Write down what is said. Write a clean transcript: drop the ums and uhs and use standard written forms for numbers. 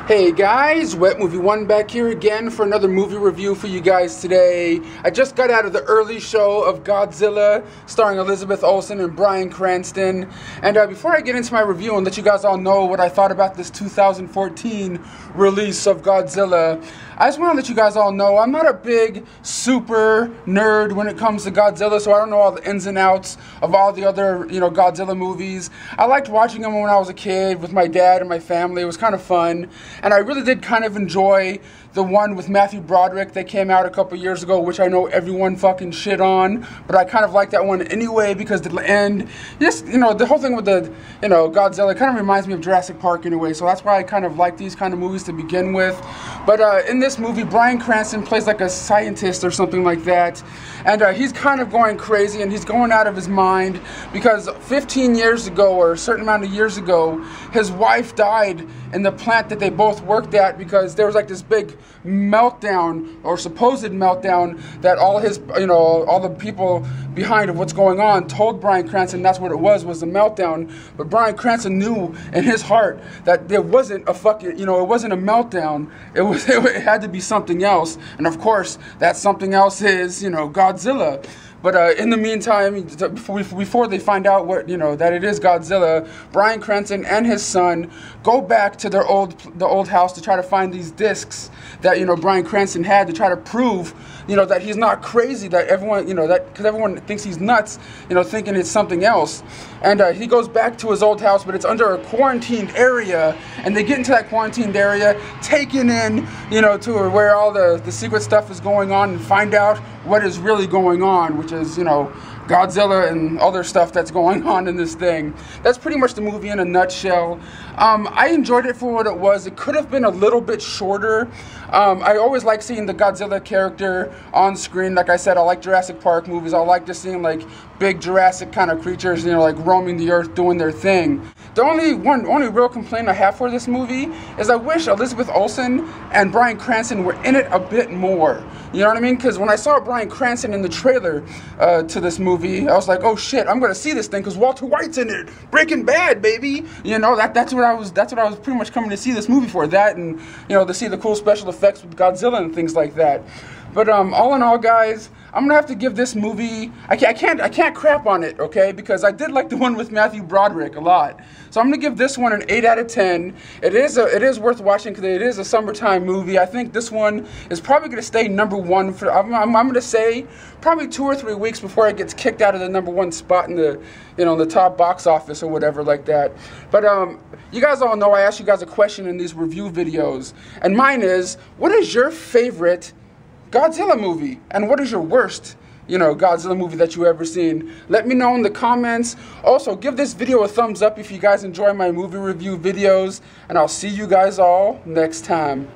Hey guys, Wet Movie 1 back here again for another movie review for you guys today. I just got out of the early show of Godzilla, starring Elizabeth Olsen and Bryan Cranston. And before I get into my review and let you guys all know what I thought about this 2014 release of Godzilla, I just want to let you guys all know I'm not a big super nerd when it comes to Godzilla, so I don't know all the ins and outs of all the other, Godzilla movies. I liked watching them when I was a kid with my dad and my family. It was kind of fun. And I really did kind of enjoy the one with Matthew Broderick that came out a couple years ago, which I know everyone fucking shit on, but I kind of like that one anyway because the end, the whole thing with the, Godzilla kind of reminds me of Jurassic Park in a way, so that's why I kind of like these kind of movies to begin with. But in this movie, Bryan Cranston plays like a scientist or something like that, and he's kind of going crazy and he's going out of his mind because 15 years ago or a certain amount of years ago, his wife died in the plant that they both worked at because there was like this big meltdown or supposed meltdown that all his, all the people behind of what's going on told Bryan Cranston that's what it was the meltdown. But Bryan Cranston knew in his heart that there wasn't a fucking, it wasn't a meltdown. It had to be something else. And of course, that something else is, Godzilla. But in the meantime, before they find out what, that it is Godzilla, Bryan Cranston and his son go back to the old house to try to find these discs that, Bryan Cranston had to try to prove, that he's not crazy, that everyone, because everyone thinks he's nuts, thinking it's something else. And he goes back to his old house, but it's under a quarantined area, and they get into that quarantined area, taken in, to where all the secret stuff is going on, and find out what is really going on, which is, Godzilla and other stuff that's going on in this thing. That's pretty much the movie in a nutshell. I enjoyed it for what it was. It could have been a little bit shorter. I always like seeing the Godzilla character on screen. Like I said, I like Jurassic Park movies. I like just seeing like big Jurassic kind of creatures, like roaming the earth doing their thing. The only real complaint I have for this movie is I wish Elizabeth Olsen and Bryan Cranston were in it a bit more. You know what I mean? Because when I saw Bryan Cranston in the trailer to this movie, I was like, oh shit, I'm gonna see this thing because Walter White's in it. Breaking Bad, baby. That's what I was pretty much coming to see this movie for. That and to see the cool special effects with Godzilla and things like that. But all in all, guys, I'm gonna have to give this movie. I can't crap on it, okay? Because I did like the one with Matthew Broderick a lot. So I'm gonna give this one an 8 out of 10. It is worth watching because it is a summertime movie. I think this one is probably gonna stay #1 for. I'm gonna say probably 2 or 3 weeks before it gets kicked out of the #1 spot in the in the top box office or whatever like that. But you guys all know I ask you guys a question in these review videos, and mine is, what is your favorite Godzilla movie, and what is your worst, Godzilla movie that you ever seen? Let me know in the comments. Also, give this video a thumbs up if you guys enjoy my movie review videos, and I'll see you guys all next time.